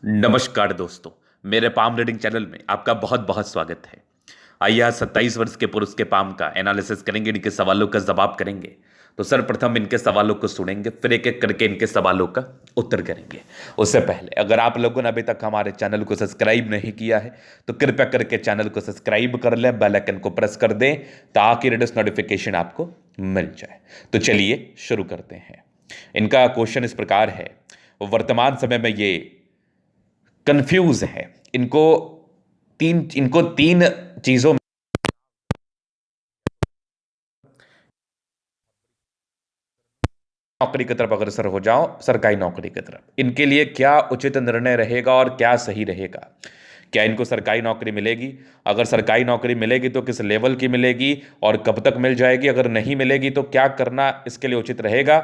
नमस्कार दोस्तों। मेरे पाम रीडिंग चैनल में आपका बहुत बहुत स्वागत है। आइए आज 27 वर्ष के पुरुष के पाम का एनालिसिस करेंगे, इनके सवालों का जवाब करेंगे। तो सर्वप्रथम इनके सवालों को सुनेंगे, फिर एक एक करके इनके सवालों का उत्तर करेंगे। उससे पहले अगर आप लोगों ने अभी तक हमारे चैनल को सब्सक्राइब नहीं किया है तो कृपया करके चैनल को सब्सक्राइब कर लें, बेल आइकन को प्रेस कर दें ताकि लेटेस्ट नोटिफिकेशन आपको मिल जाए। तो चलिए शुरू करते हैं। इनका क्वेश्चन इस प्रकार है, वर्तमान समय में ये कंफ्यूज है। इनको तीन चीजों में नौकरी की तरफ अग्रसर हो जाओ, सरकारी नौकरी की तरफ। इनके लिए क्या उचित निर्णय रहेगा और क्या सही रहेगा? क्या इनको सरकारी नौकरी मिलेगी? अगर सरकारी नौकरी मिलेगी तो किस लेवल की मिलेगी और कब तक मिल जाएगी? अगर नहीं मिलेगी तो क्या करना इसके लिए उचित रहेगा?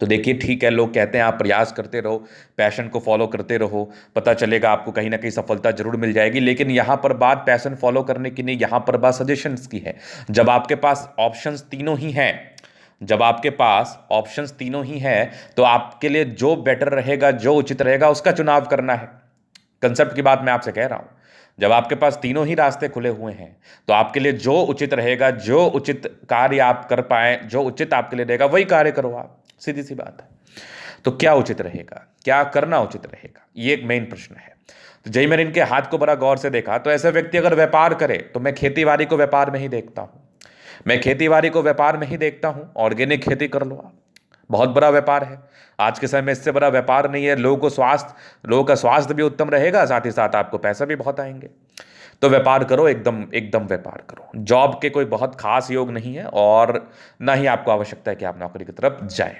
तो देखिए, ठीक है, लोग कहते हैं आप प्रयास करते रहो, पैशन को फॉलो करते रहो, पता चलेगा आपको कहीं ना कहीं सफलता जरूर मिल जाएगी। लेकिन यहां पर बात पैशन फॉलो करने की नहीं, यहां पर बात सजेशंस की है। जब आपके पास ऑप्शंस तीनों ही हैं, जब आपके पास ऑप्शंस तीनों ही हैं, तो आपके लिए जो बेटर रहेगा, जो उचित रहेगा, उसका चुनाव करना है। कंसेप्ट की बात मैं आपसे कह रहा हूं। जब आपके पास तीनों ही रास्ते खुले हुए हैं तो आपके लिए जो उचित रहेगा, जो उचित कार्य आप कर पाए, जो उचित आपके लिए रहेगा वही कार्य करो आप। सीधी सी बात है। तो क्या उचित रहेगा, क्या करना उचित रहेगा, ये एक मेन प्रश्न है। तो जय मैंने इनके हाथ को बड़ा गौर से देखा तो ऐसे व्यक्ति अगर व्यापार करे तो मैं खेतीबाड़ी को व्यापार में ही देखता हूं। मैं खेतीबाड़ी को व्यापार में ही देखता हूं। ऑर्गेनिक खेती कर लो आप, बहुत बड़ा व्यापार है। आज के समय में इससे बड़ा व्यापार नहीं है। लोगों का स्वास्थ्य भी उत्तम रहेगा, साथ ही साथ आपको पैसा भी बहुत आएंगे। तो व्यापार करो, एकदम एकदम व्यापार करो। जॉब के कोई बहुत खास योग नहीं है और ना ही आपको आवश्यकता है कि आप नौकरी की तरफ जाएं।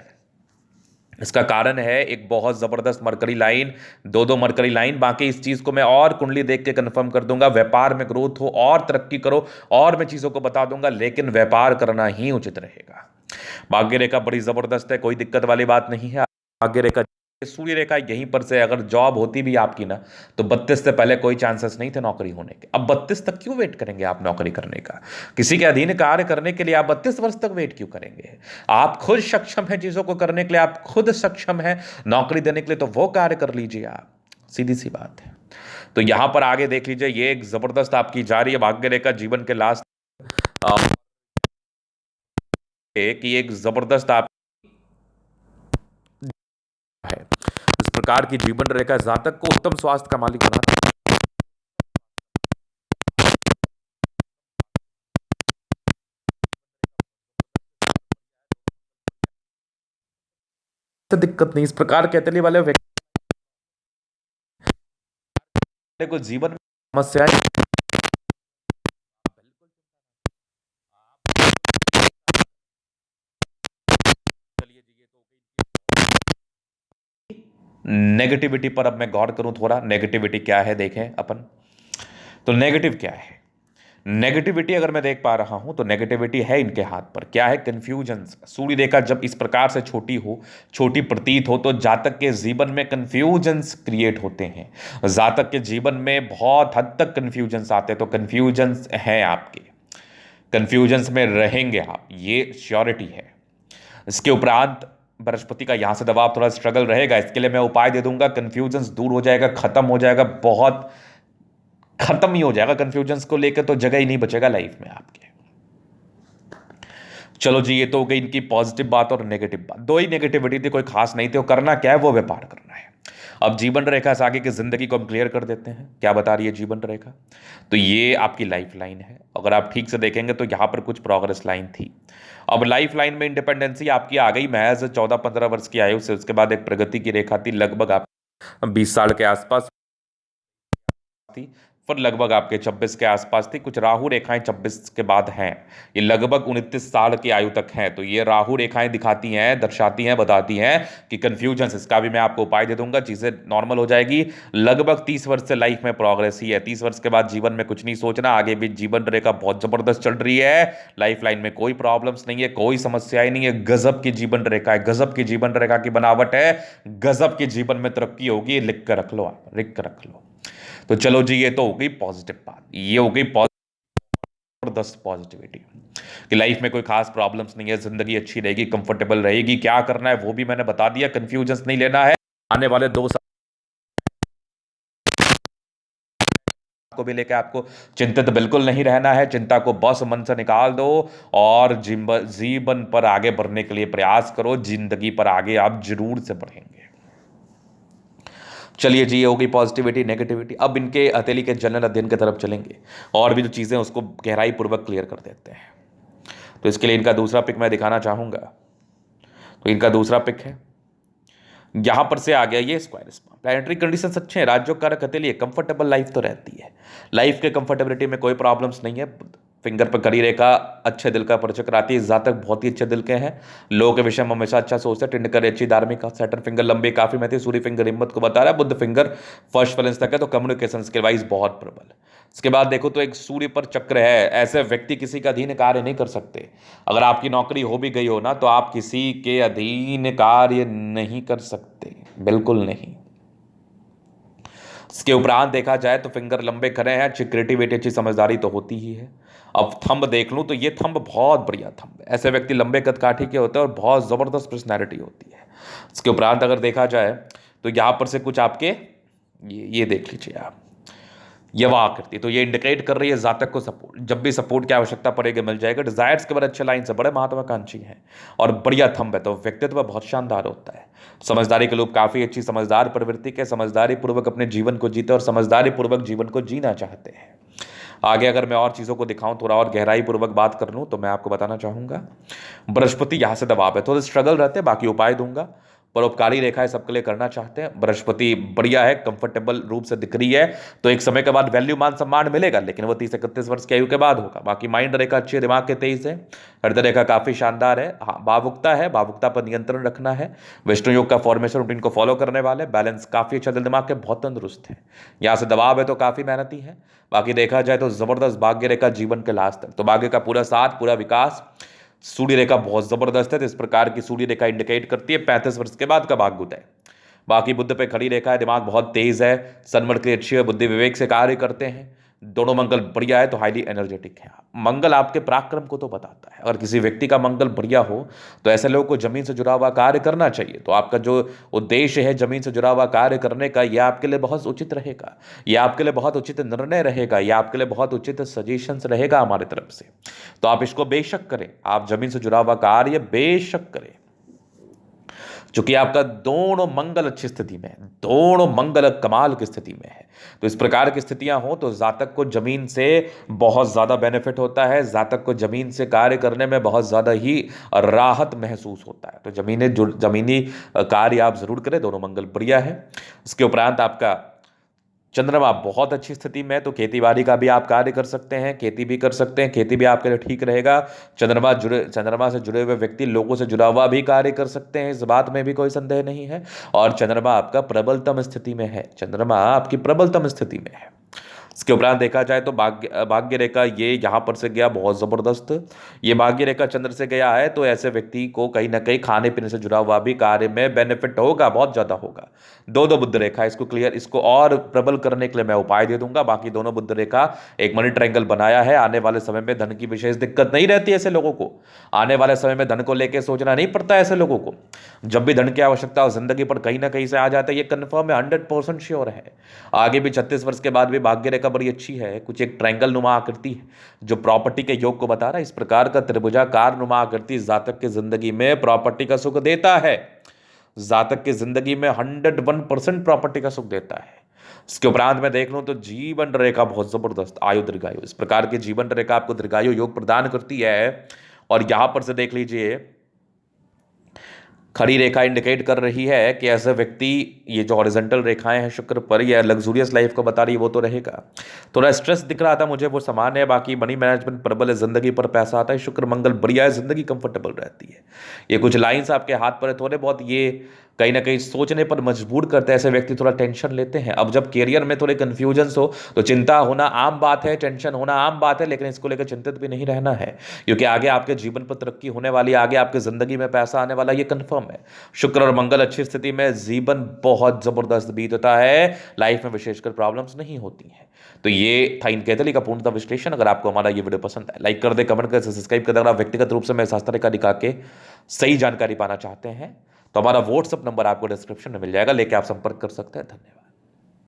इसका कारण है एक बहुत जबरदस्त मरकरी लाइन, दो दो मरकरी लाइन। बाकी इस चीज को मैं और कुंडली देख के कंफर्म कर दूंगा। व्यापार में ग्रोथ हो और तरक्की करो और मैं चीजों को बता दूंगा, लेकिन व्यापार करना ही उचित रहेगा। भाग्य रेखा बड़ी जबरदस्त है, कोई दिक्कत वाली बात नहीं है। भाग्य रेखा, सूर्य रेखा यहीं पर से अगर जॉब होती भी आपकी ना, तो 32 से पहले कोई चांसेस नहीं थे नौकरी होने के। अब 32 तक क्यों वेट करेंगे आप नौकरी करने का? किसी के अधीन कार्य करने के लिए आप 32 वर्ष तक वेट क्यों करेंगे? आप खुद सक्षम हैं चीजों को करने के लिए, आप खुद सक्षम हैं नौकरी देने के लिए, तो वो कार्य कर लीजिए आप। सीधी सी बात है। तो यहां पर आगे देख लीजिए, ये एक जबरदस्त आपकी जा रही है भाग्य रेखा जीवन के लास्ट, कि एक जबरदस्त आप है। इस प्रकार की जीवन रेखा जातक को उत्तम स्वास्थ्य का मालिक बनाती है। दिक्कत नहीं। इस प्रकार के अतली वाले व्यक्ति को जीवन में समस्याएं, चलिए जी, ये तो नेगेटिविटी पर अब मैं गौर करूं थोड़ा। नेगेटिविटी क्या है देखें अपन। तो नेगेटिव क्या है? नेगेटिविटी अगर मैं देख पा रहा हूं तो नेगेटिविटी है इनके हाथ पर। क्या है? कंफ्यूजन। सूर्य रेखा जब इस प्रकार से छोटी हो, छोटी प्रतीत हो, तो जातक के जीवन में कंफ्यूजन्स क्रिएट होते हैं। जातक के जीवन में बहुत हद तक कंफ्यूजन्स आते हैं। तो कंफ्यूजन्स हैं आपके, कंफ्यूजन्स में रहेंगे आप, ये श्योरिटी है। इसके उपरांत बृहस्पति का यहां से दबाव, थोड़ा स्ट्रगल रहेगा। इसके लिए मैं उपाय दे दूंगा, कंफ्यूजन्स दूर हो जाएगा, खत्म हो जाएगा, बहुत खत्म ही हो जाएगा। कंफ्यूजन्स को लेकर तो जगह ही नहीं बचेगा लाइफ में आपके। चलो जी, ये तो हो गई इनकी पॉजिटिव बात और नेगेटिव बात। दो ही नेगेटिविटी थी, कोई खास नहीं थी। वो करना क्या है? वो व्यापार करना है। अब जीवन रेखा से आगे की जिंदगी को हम क्लियर कर देते हैं। क्या बता रही है जीवन रेखा? तो ये आपकी लाइफ लाइन है। अगर आप ठीक से देखेंगे तो यहां पर कुछ प्रोग्रेस लाइन थी। अब लाइफ लाइन में इंडिपेंडेंसी आपकी आ गई महज 14-15 वर्ष की आयु से। उसके बाद एक प्रगति की रेखा थी, लगभग आप 20 साल के आसपास थी। फिर लगभग आपके 26 के आसपास थी। कुछ राहु रेखाएं 26 के बाद हैं। ये लगभग 29 साल की आयु तक हैं। तो ये राहु रेखाएं दिखाती हैं, दर्शाती हैं, बताती हैं कि कंफ्यूजन। इसका भी मैं आपको उपाय दे दूंगा, चीजें नॉर्मल हो जाएगी। लगभग 30 वर्ष से लाइफ में प्रोग्रेस ही है। 30 वर्ष के बाद जीवन में कुछ नहीं सोचना। आगे भी जीवन रेखा बहुत जबरदस्त चल रही है। लाइफ लाइन में कोई प्रॉब्लम्स नहीं है, कोई समस्याएं नहीं है। गजब की जीवन रेखा है, गजब की जीवन रेखा की बनावट है। गजब की जीवन में तरक्की होगी। लिख कर रख लो आप, लिख कर रख लो। तो चलो जी, ये तो हो गई पॉजिटिव बात, ये हो गई जबरदस्त पॉजिटिविटी कि लाइफ में कोई खास प्रॉब्लम्स नहीं है, जिंदगी अच्छी रहेगी, कंफर्टेबल रहेगी। क्या करना है वो भी मैंने बता दिया। कंफ्यूजन नहीं लेना है। आने वाले 2 साल को भी लेकर आपको चिंतित बिल्कुल नहीं रहना है। चिंता को बस मन से निकाल दो और जीवन पर आगे बढ़ने के लिए प्रयास करो। जिंदगी पर आगे आप जरूर से बढ़ेंगे। चलिए जी, ये होगी पॉजिटिविटी नेगेटिविटी। अब इनके हथेली के जनरल अध्ययन की तरफ चलेंगे और भी जो चीज़ें उसको गहराई पूर्वक क्लियर कर देते हैं। तो इसके लिए इनका दूसरा पिक मैं दिखाना चाहूँगा। तो इनका दूसरा पिक है, यहां पर से आ गया ये स्क्वायर स्पाम। प्लैनेटरी कंडीशंस अच्छे हैं, राजयोग कारक हथेली है, कंफर्टेबल लाइफ तो रहती है। लाइफ के कंफर्टेबिलिटी में कोई प्रॉब्लम्स नहीं है। फिंगर पर कड़ी रेखा अच्छे दिल का परिचय कराती है। जातक बहुत ही अच्छे दिल के हैं, लोगों के विषय में हमेशा अच्छा सोचते हैं। टिंडकर अच्छी धार्मिक, सैटर्न फिंगर लंबे काफी महत्व, सूर्य फिंगर हिम्मत को बता रहा है, बुद्ध फिंगर फर्स्ट बैलेंस तक है, तो कम्युनिकेशन स्किल वाइज बहुत प्रबल। इसके बाद देखो तो एक सूर्य पर चक्र है। ऐसे व्यक्ति किसी का अधीन कार्य नहीं कर सकते। अगर आपकी नौकरी हो भी गई हो ना, तो आप किसी के अधीन कार्य नहीं कर सकते, बिल्कुल नहीं। इसके उपरांत देखा जाए तो फिंगर लंबे खड़े हैं, अच्छी क्रिएटिविटी, अच्छी समझदारी तो होती ही है। अब थंब देख लूं तो ये थंब बहुत बढ़िया थंब है। ऐसे व्यक्ति लंबे कद काठी के होते हैं और बहुत जबरदस्त पर्सनैलिटी होती है। इसके उपरांत अगर देखा जाए तो यहां पर से कुछ आपके ये देख लीजिए आप, यह आकृति, तो ये इंडिकेट कर रही है जातक को सपोर्ट, जब भी सपोर्ट की आवश्यकता पड़ेगी मिल जाएगा। डिजायर्स के बाद अच्छे लाइन से, बड़े महत्वाकांक्षी हैं और बढ़िया थंब है, तो व्यक्तित्व बहुत शानदार होता है। समझदारी के लोग काफी अच्छी समझदार प्रवृत्ति के, समझदारी पूर्वक अपने जीवन को जीते और समझदारी पूर्वक जीवन को जीना चाहते हैं। आगे अगर मैं और चीज़ों को दिखाऊं, थोड़ा और गहराई पूर्वक बात कर लूं, तो मैं आपको बताना चाहूंगा बृहस्पति यहां से दबाव है, थोड़े स्ट्रगल रहते हैं, बाकी उपाय दूंगा। परोपकारी रेखाएं सबके लिए करना चाहते हैं। बृहस्पति बढ़िया है, कंफर्टेबल रूप से दिख रही है, तो एक समय के बाद वैल्यू मान सम्मान मिलेगा, लेकिन वो 30-31 वर्ष की आयु के बाद होगा। बाकी माइंड रेखा अच्छी है, दिमाग के तेज है, हृदय रेखा काफी शानदार है। हाँ, भावुकता है, भावुकता पर नियंत्रण रखना है। विष्णु योग का फॉर्मेशन रूटीन को फॉलो करने वाले, बैलेंस काफी अच्छा, दिल दिमाग के बहुत तंदुरुस्त है। यहाँ से दबाव है तो काफी मेहनती है। बाकी देखा जाए तो जबरदस्त भाग्य रेखा जीवन के लास्ट तक, तो भाग्य का पूरा साथ, पूरा विकास। सूर्य रेखा बहुत जबरदस्त है, तो इस प्रकार की सूर्य रेखा इंडिकेट करती है 35 वर्ष के बाद का भाग्य उदय। बाकी बुद्ध पे खड़ी रेखा है, दिमाग बहुत तेज है, सन्मत की अच्छी है, बुद्धि विवेक से कार्य करते हैं। दोनों मंगल बढ़िया है, तो हाईली एनर्जेटिक है। मंगल आपके पराक्रम को तो बताता है। अगर किसी व्यक्ति का मंगल बढ़िया हो तो ऐसे लोगों को जमीन से जुड़ा हुआ कार्य करना चाहिए। तो आपका जो उद्देश्य है जमीन से जुड़ा हुआ कार्य करने का, यह आपके लिए बहुत उचित रहेगा, यह आपके लिए बहुत उचित निर्णय रहेगा, यह आपके लिए बहुत उचित सजेशंस रहेगा हमारी तरफ से। तो आप इसको बेशक करें, आप जमीन से जुड़ा हुआ कार्य बेशक करें। चूंकि आपका दोनों मंगल अच्छी स्थिति में है, दोनों मंगल कमाल की स्थिति में है, तो इस प्रकार की स्थितियां हो तो जातक को जमीन से बहुत ज्यादा बेनिफिट होता है। जातक को जमीन से कार्य करने में बहुत ज्यादा ही राहत महसूस होता है। तो जमीनी कार्य आप जरूर करें, दोनों मंगल बढ़िया है। इसके उपरांत आपका चंद्रमा बहुत अच्छी स्थिति में है, तो खेतीबाड़ी का भी आप कार्य कर सकते हैं, खेती भी कर सकते हैं, खेती भी आपके लिए ठीक रहेगा। चंद्रमा से जुड़े हुए व्यक्ति लोगों से जुड़ा हुआ भी कार्य कर सकते हैं, इस बात में भी कोई संदेह नहीं है। और चंद्रमा आपका प्रबलतम स्थिति में है, चंद्रमा आपकी प्रबलतम स्थिति में है। इसके उपरांत देखा जाए तो भाग्य रेखा ये यहाँ पर से गया बहुत जबरदस्त। ये भाग्य रेखा चंद्र से गया है, तो ऐसे व्यक्ति को कहीं ना कहीं खाने पीने से जुड़ा हुआ भी कार्य में बेनिफिट होगा, बहुत ज्यादा होगा। दो बुद्ध रेखा, इसको क्लियर, इसको और प्रबल करने के लिए मैं उपाय दे दूंगा। बाकी दोनों बुद्ध रेखा एक मनी ट्रायंगल बनाया है। आने वाले समय में धन की विशेष दिक्कत नहीं रहती ऐसे लोगों को, आने वाले समय में धन को लेकर सोचना नहीं पड़ता ऐसे लोगों को। जब भी धन की आवश्यकता हो जिंदगी पर कहीं ना कहीं से आ जाता है, ये कन्फर्म है, 100% श्योर है। आगे भी 36 वर्ष के बाद भी भाग्य रेखा बड़ी अच्छी है, कुछ एक ट्रायंगल नुमा आकृति है जो प्रॉपर्टी के योग को बता रहा है। इस प्रकार का त्रिभुजाकार नुमा आकृति जातक की जिंदगी में प्रॉपर्टी का सुख देता है, जातक की जिंदगी में 101% प्रॉपर्टी का सुख देता है। इसके उपरांत मैं देख लूं तो जीवन रेखा बहुत जबरदस्त, आयु दीर्घायु, इस प्रकार की जीवन रेखा आपको दीर्घायु योग प्रदान करती है। और यहां पर से देख लीजिए खड़ी रेखा इंडिकेट कर रही है कि ऐसा व्यक्ति, ये जो हॉरिजॉन्टल रेखाएं हैं शुक्र पर, यह लग्जूरियस लाइफ को बता रही है, वो तो रहेगा। थोड़ा स्ट्रेस दिख रहा था मुझे, वो सामान्य है। बाकी मनी मैनेजमेंट प्रबल है, जिंदगी पर पैसा आता है, शुक्र मंगल बढ़िया है, जिंदगी कंफर्टेबल रहती है। ये कुछ लाइंस आपके हाथ पर है, थोड़े बहुत ये कहीं ना कहीं सोचने पर मजबूर करते हैं, ऐसे व्यक्ति थोड़ा टेंशन लेते हैं। अब जब कैरियर में थोड़े कंफ्यूजन हो तो चिंता होना आम बात है, टेंशन होना आम बात है, लेकिन इसको लेकर चिंतित भी नहीं रहना है, क्योंकि आगे आपके जीवन पर तरक्की होने वाली, आगे आपके जिंदगी में पैसा आने वाला, ये कंफर्म है। शुक्र और मंगल अच्छी स्थिति में, जीवन बहुत जबरदस्त बीतता है, लाइफ में विशेषकर प्रॉब्लम्स नहीं होती हैं। तो ये था इन कैथली का पूर्णतः विश्लेषण। अगर आपको हमारा ये वीडियो पसंद आए, लाइक कर दे, कमेंट कर, सब्सक्राइब कर दे। अगर आप व्यक्तिगत रूप से मैं शास्त्र का दिखा के सही जानकारी पाना चाहते हैं तो हमारा व्हाट्सएप नंबर आपको डिस्क्रिप्शन में मिल जाएगा, लेके आप संपर्क कर सकते हैं। धन्यवाद।